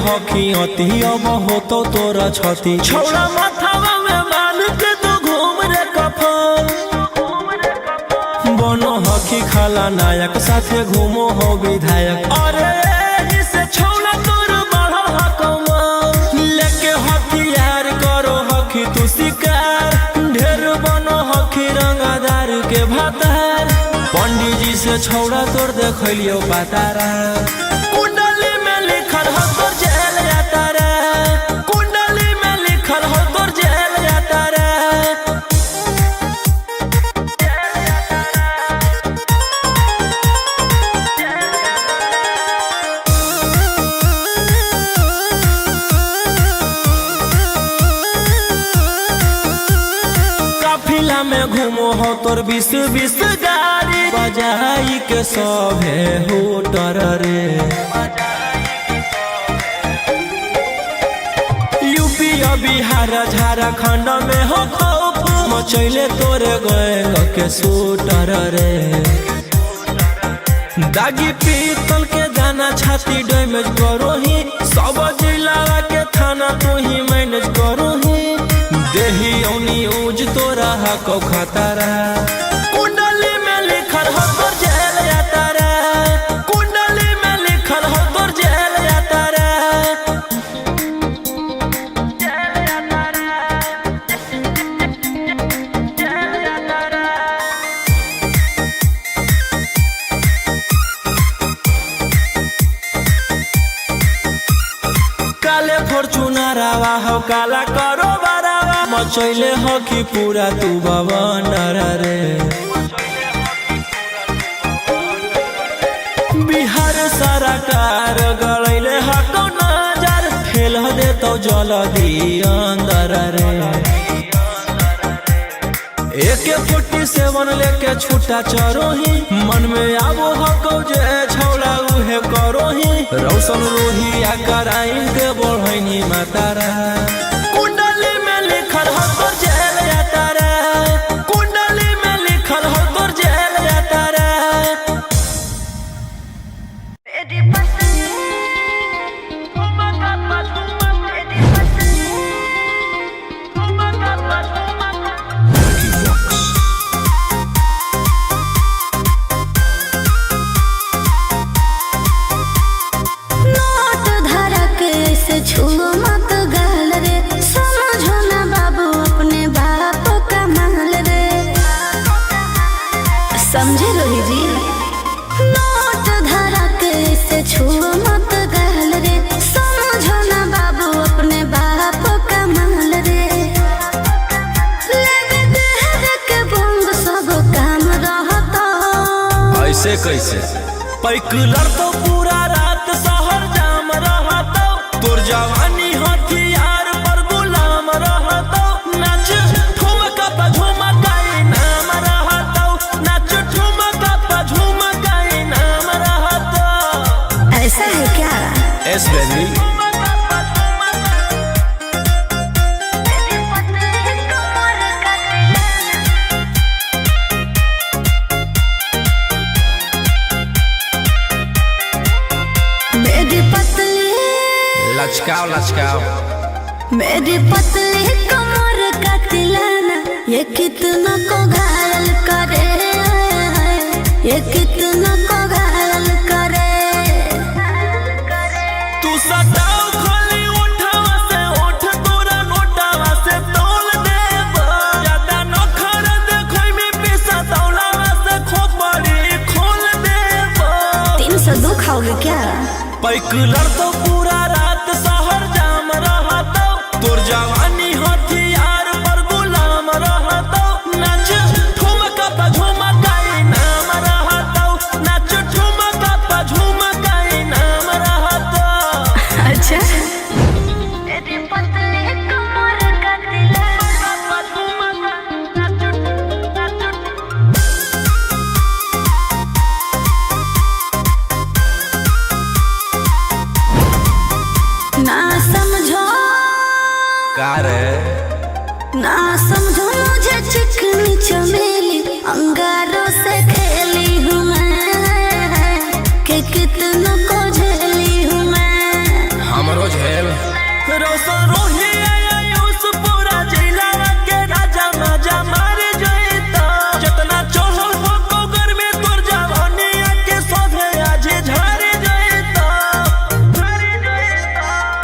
हकी अति अब हो तो तोरा छती छौड़ा माथावा में मान के तो घूम रे कफन बनो हकी खाला नायक साथे घूमो हो विधायक अरे जिसे छौड़ा तोर बढ़ा हकमा लेके हथियार करो हकी तू शिकार ढेर बनो हकी रंगादार के भातार पंडित जी से छौड़ा तोर देखलियो पातारा कुंडली में लिखल हो तोर जेल जाता रे कुंडली में लिखल हो तोर जेल जाता रे काफिला में घूमो हो तोर 20-20 गाड़ी बजाई के सभे होटर रे यूपी बिहार झारखंड में हो खौफ मचैले तोरे गैंग के शूटर रे दागी पीतल के दाना छाती डैमेज करो ही सब जिला के थाना तू ही मैनेज करो ही देही औनी ऊज तोरा हको खतरा कुंडली में लिखल हो तोर जेल जाता रे कुंडली में लिखल हो तोर जेल जाता रे काले फॉर्च्यूनर आवा हो काला करो बरावा मचैले हो कि पूरा तू बवंडर रे बिहार सरकार गड़ैले हको नजर फेल दे तो जल्दी अंदर रे AK-47 लेके छूटा चरोही मन में आबो हको जे छौड़ा उहे करोही रौशन रोहिया कराइन के बढ़ैनी मातारा कुंडली में लिखल हो तोर जेल जाता रे कुंडली में लिखल हो तोर जेल जाता रे छुओ मत गाल रे समझो ना बाबू अपने बाप का माल रे समझे लोही जी नोट धरा के से छुओ मत गाल रे समझो ना बाबू अपने बाप का माल रे लेके देह के बंग सब काम रहता ऐसे कैसे पैकलर तो पूरा रात शहर जाम रहता तोर जवानी हथियार पर गुलाम रहता नाच ठुमका पे झुमकाई नाम रहता नाच ठुमका पे झुमकाई नाम रहता ऐसा है क्या एस बेबी लचकाओ लचकाओ मेरी पतली कमर का तिलाना ये कितना को घायल करे ये कितना को घायल करे तू सटाओ खाली उठावा से उठ तोरा नोटावा से तोल देब ज्यादा नखर देखै में पैसा तौलावा से खोपड़ी खोल देब 302 खाओगे क्या पैकलर तो पूरा रात शहर जाम रहता तोर जवानी हथियार पर गुलाम रहता नाच ठुमका पे झुमकाई नाम रहता नाच ठुमका पे झुमकाई नाम रहता अच्छा मेरी पतली कमर का ना समझो का रे ना समझो मुझे चिकनी चमेली अंगारों से खेली हूँ मैं कि कितनों को झेली हूँ मैं हम रोज रोशन रोही आयुष पूरा जिला के राजा मजा मार जइता जितना चढ़ल हो कोगर में तोर जवानी के सोधे आज झर जइता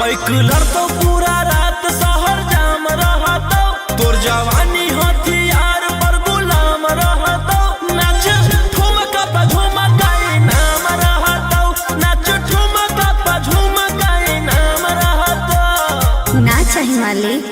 पैक लड़तो पूरा रात शहर जाम रहतो तोर जवानी हथियार पर गुलाम रहतो नाच ठुमका पे झुमकाई नाम रहतो नाच ठुमका पे झुमकाई नाम रहतो ना चाहिए मालिक।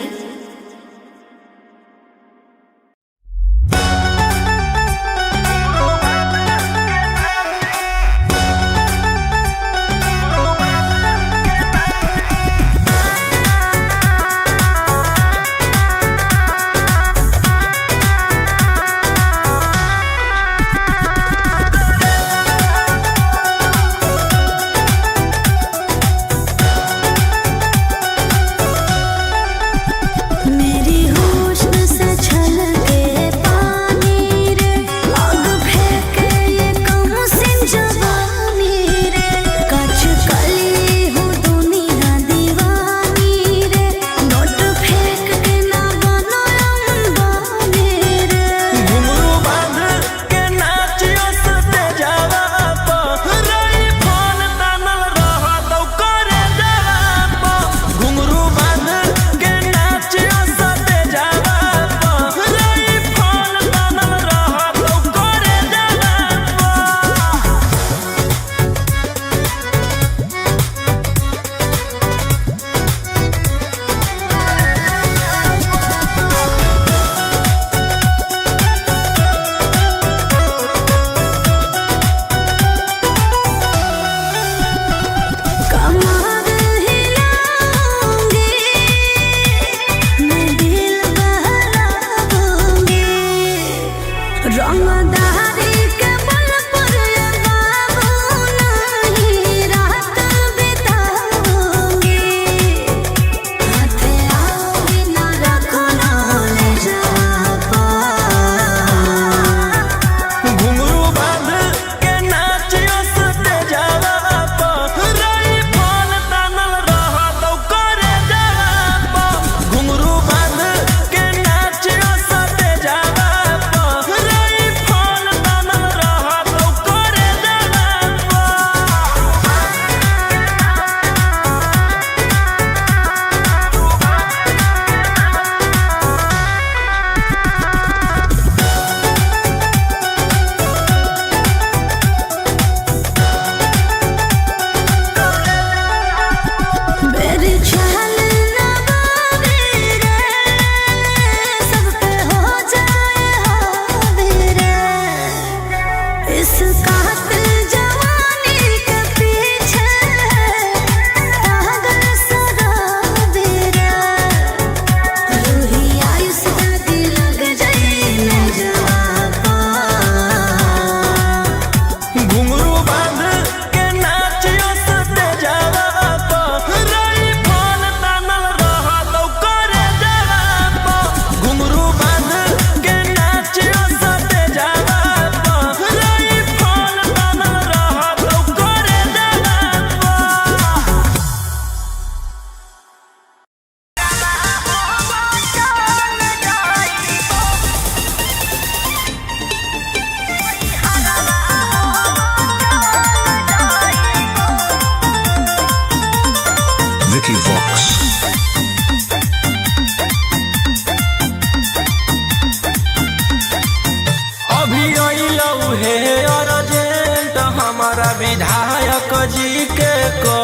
विधायक जी के को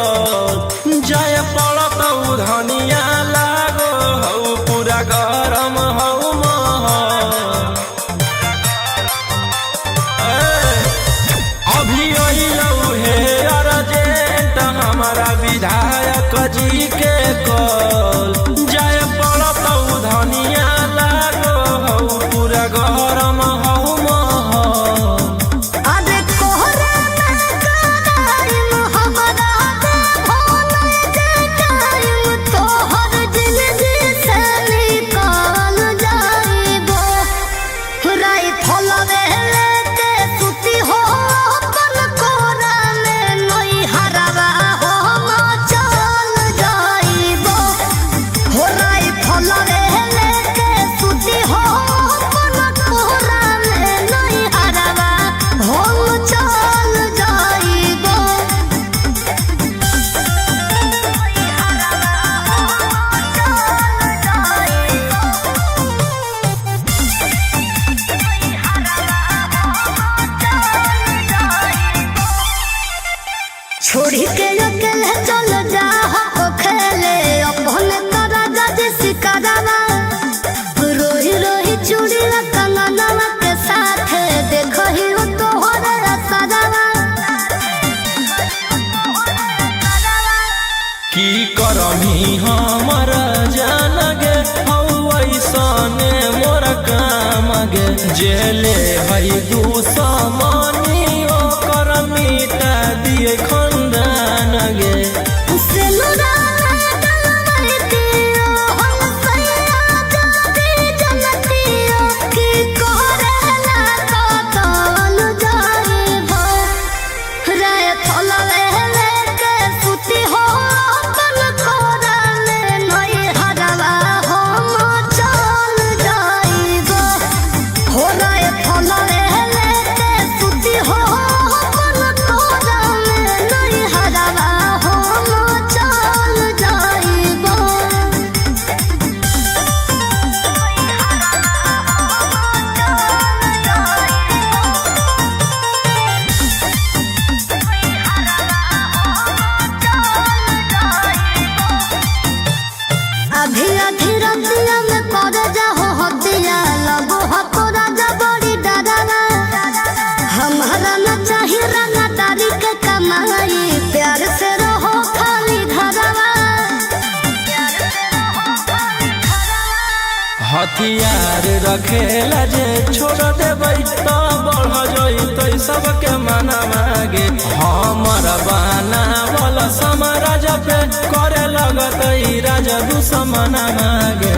जय पड़त धनिया लागो हऊ पूरा गरम हऊ अभी अइलऊ हे अर्जेंट हमारा विधायक जी के को जय पड़त धनिया लागो हऊ पूरा गरम हऊ के हमर जान गे ऐसने मोर काम गे जेले हई दुश्मनी ओकर मिटा दिए खंदान गे हथियार रखेला जे छोड़ देबै तो बढ़ जइतै सबके मना मागे हमर बाना वाला समाराज पे करे लगतै राजा दुश्मन मागे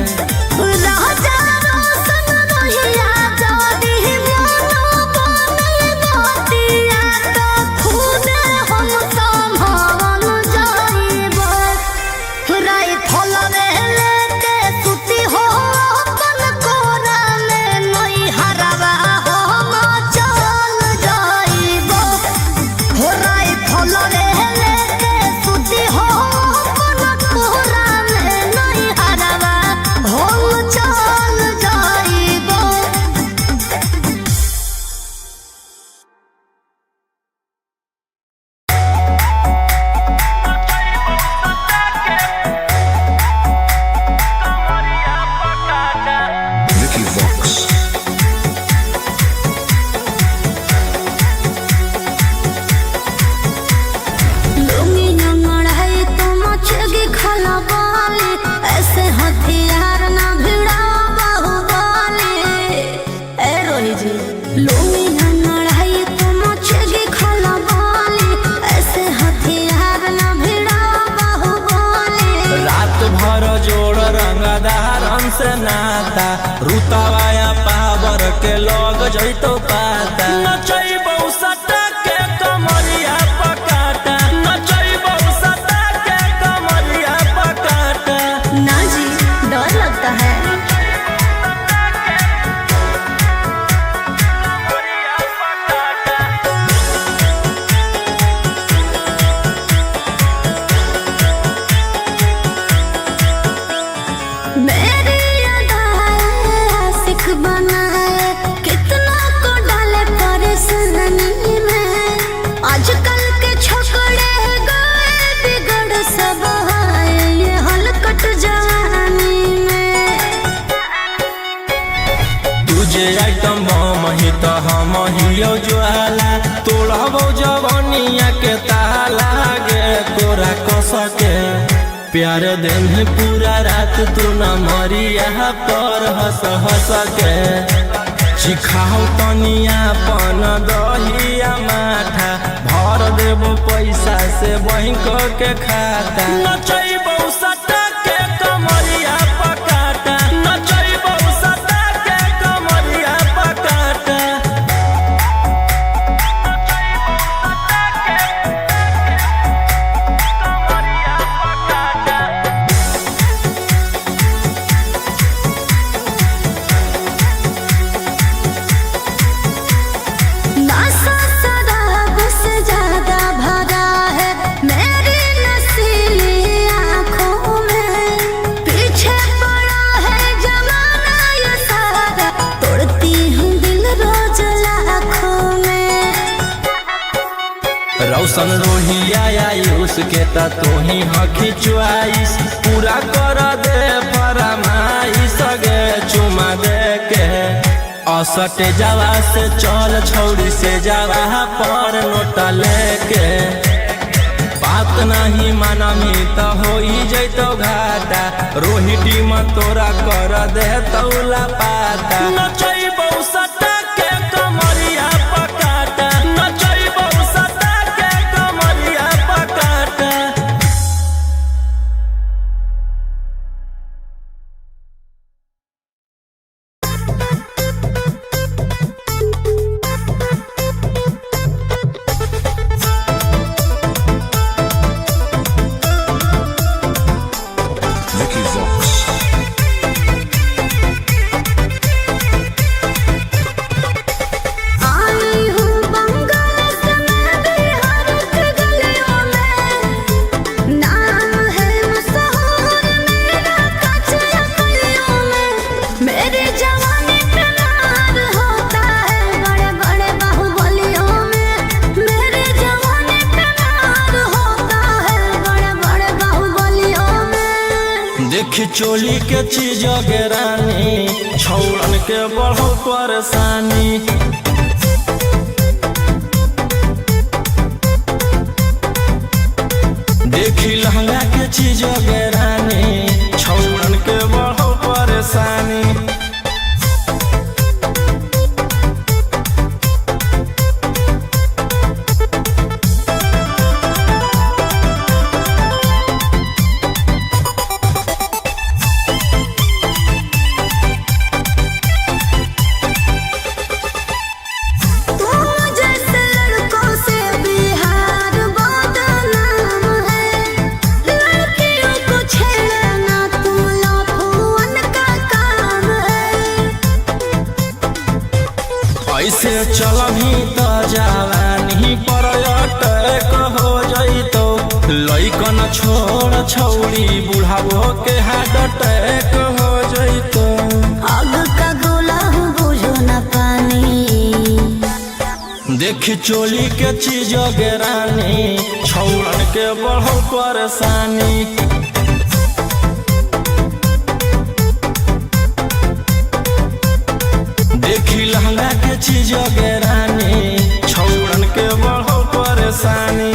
से नाता रुतवाया पावर के लग जइतो पाता नचैबौ सटा के कमरिया पकाटा नचैबौ सटा के कमरिया पकाटा ना जी डर लगता है तो हम हियो ज्वाला तोड़बो जवनिया के ताला गे तोरा कसके प्यार दिन पूरा रात तू न मरिया पर हंस हंस के चिखाओ तनिया पन दहिया माथा भर देबो पैसा से बैंक के खाता नचैबो सटा के कमरिया पकाटा नचैबो सटा के कमरिया पकाटा रौशन रोहिया आयुष के ता तोही हखी च्वाइस पूरा कर दे फरमाइश गे चुमा दे के असटे जावा से चल छौड़ी से जावा पर नोट लेके बात नहीं मानमी त होई जैतो घाटा रोहिटी में तोरा कर दे तौला पाता नचैबौ सटा के कमरिया पकाटा नचैबौ सटा के कमरिया पकाटा। देखी चोली के चीज रानी छौड़न के बढ़ो परेशानी देखी लहंगा के चीज रानी छौड़न के बढ़ो परेशानी ऐसे चलभी तो जवानी पर अटैक हो जइतो लइकन छोड़ छौड़ी बुढ़ावो के हार्ट अटैक हो जइतो आग का गोला बुझो न पानी देखी चोली के चीज रानी छौड़न के बढ़ो परेशानी देखी लहंगा के चीज रानी छौड़न के बढ़ो परेशानी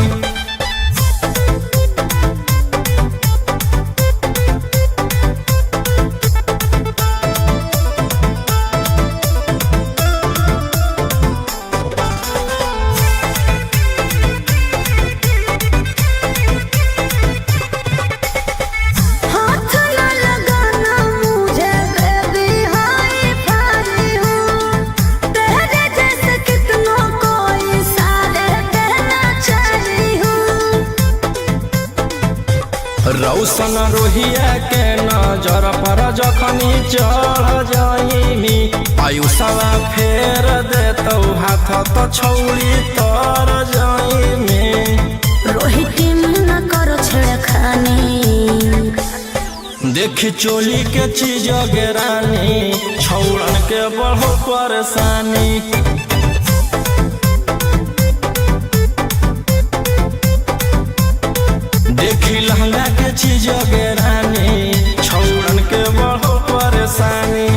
रौशन रोहिया के नजर पर जखनी चढ़ जाइमी आयुषवा फेर देतौ हाथ तो छौड़ी तर जाइमी रोहिटी में न करो छेड़खानी देखी चोली के चीज रानी छौड़न के बढ़ो परेशानी देखी लहंगा के चीज रानी छौड़न के बढ़ो परेशानी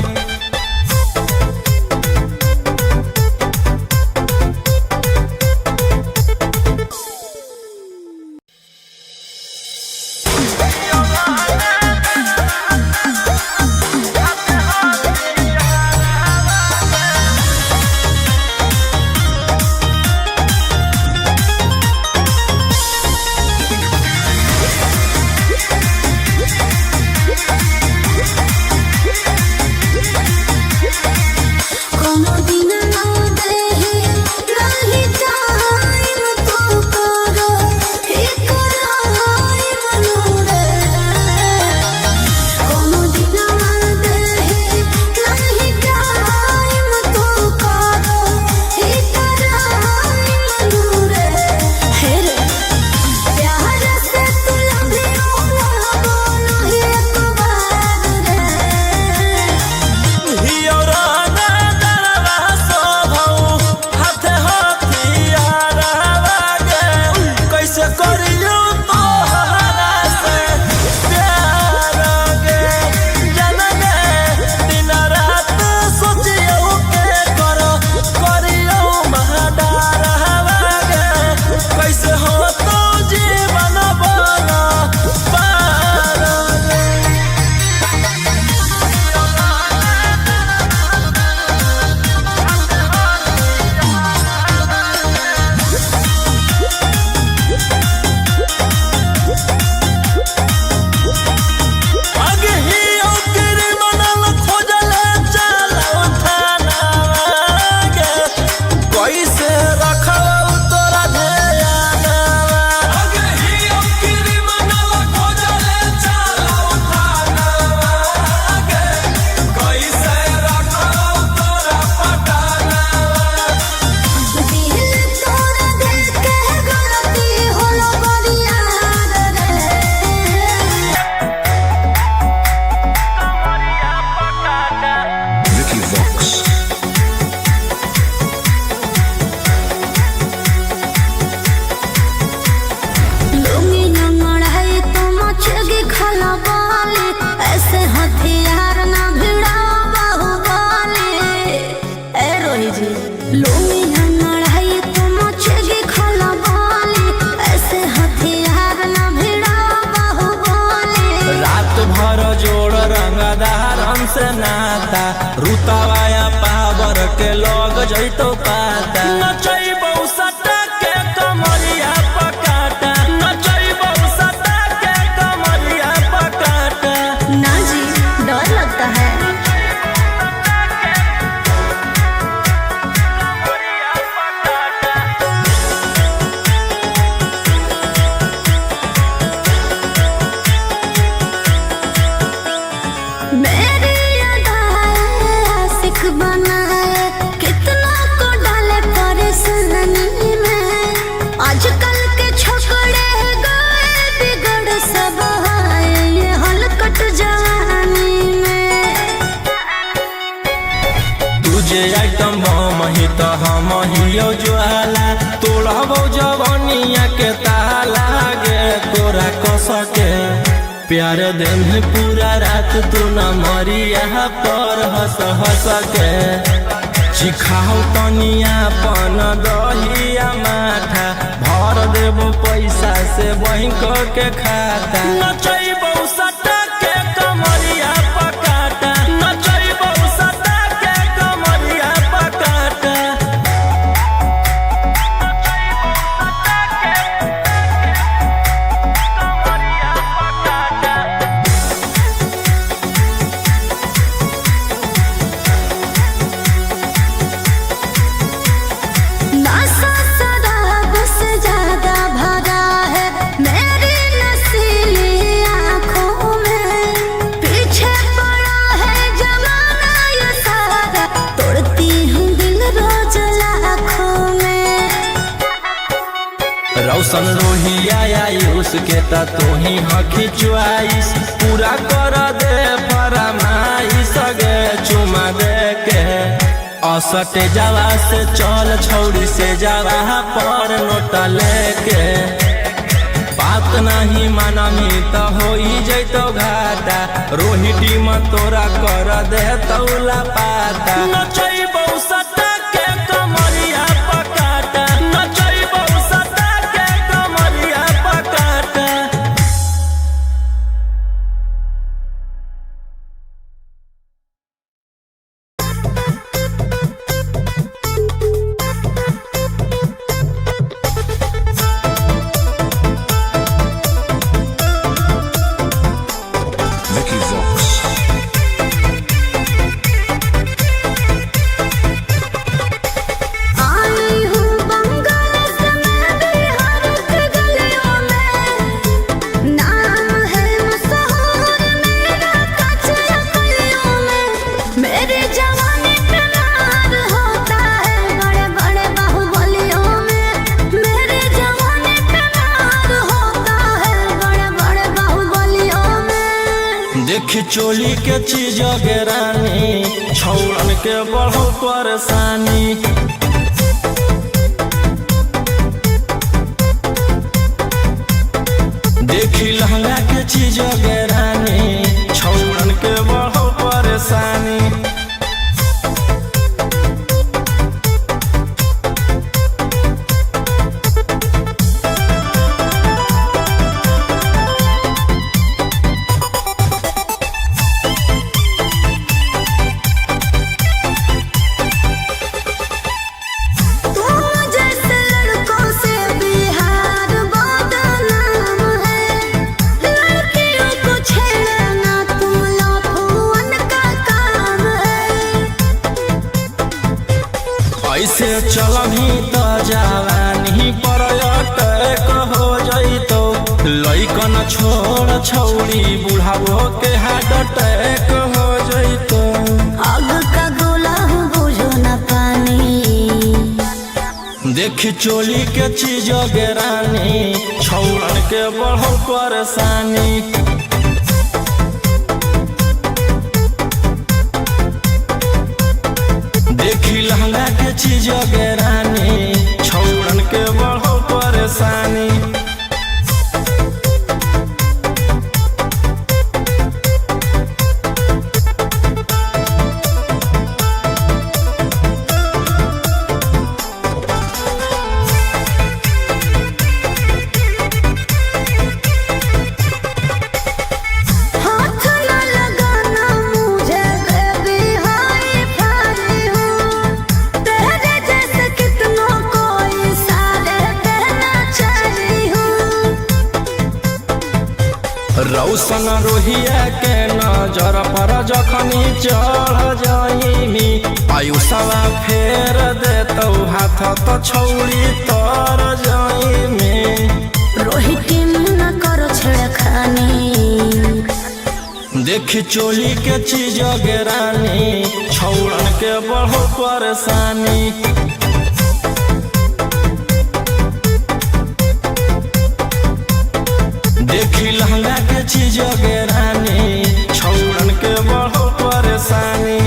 हमसे नाता रुतवाया पावर के लग जैतो पाता नचैबौ सटा के कमरिया पकाटा नचैबौ सटा के कमरिया पकाटा। ना जी डर लगता है। मेरी अदाएं आशिक बनाए कितना को डाले परेशानी में। आजकल के छोकरे गए बिगड़ सब है ये हलकट जवानी में। तुझे आइटम हम ही तो हम ही ज्वाला तोड़बो जवानिया के ताला गे तोरा कसके प्यार दिन पूरा रात तू न मरिया पर हंस हंस के चिखाओ तनिया पन दहिया माथा भर देबो पैसा से बैंक के खाता नचैबौ सटा के कमरिया पकाटा नचैबौ सटा के कमरिया पकाटा। नशा शराब से ज्यादा भरा है मेरी नशीली आँखों में। पीछे पड़ा है जमाना ये सारा तोड़ती हूँ दिल रोज लाखों में। रौशन रोहिया आयुष के ता तू ही हकी च्वाइस पूरा कर दे फरमाइश गे चुमा दे के असटे जावा से चल छौड़ी से जावा पर नोटा लेके बात नहीं मानमी तो हो जैतो घाटा रोहिटी में तोरा कर दे तौला पाता नचैबौ सटा के कमरिया पकाटा नचैबौ सटा के कमरिया पकाटा। Mickey Vox. आई हूँ बंगाल से मैं बिहार के गलियों में। नाम है मशहूर मेरा कचरा गलियों में। मेरी जवानी पे मार होता है बड़े बड़े बाहुबलियों में। मेरी जवानी पे मार होता है बड़े बड़े बाहुबलियों में। देखी चोली के चीज रानी छौड़न के बढ़ो परेशानी देखी लहंगा के चीज रानी छौड़न के बढ़ो परेशानी तुम जैसे लड़कों से बिहार बदनाम है। लड़कियों को छेड़ना तुम लफुअन का काम है। ऐसे चलही तो जवानी पर अटैक हो जैतो लइकन छोड़ छौड़ी बुढ़ावो के हार्ट अटैक हो जैतो। आग का गोला हूँ बुझो न पानी। देखी चोली के चीज रानी छौड़न के बढ़ो परेशानी देखी लहंगा के चीज रानी छौड़न के बढ़ो परेशानी हाथ न लगाना मुझे रोहिया के नजर पर जखनी चढ़ जाइमी आयुषवा फेर देतौ हाथ तो छौड़ी तर जाइमी रोहित न करो छेड़खानी देखी चोली के चीज गेरानी छौड़न के बढ़ो परेशानी देखी लहंगा के चीज गेरानी छौड़न के बढ़ो परेशानी।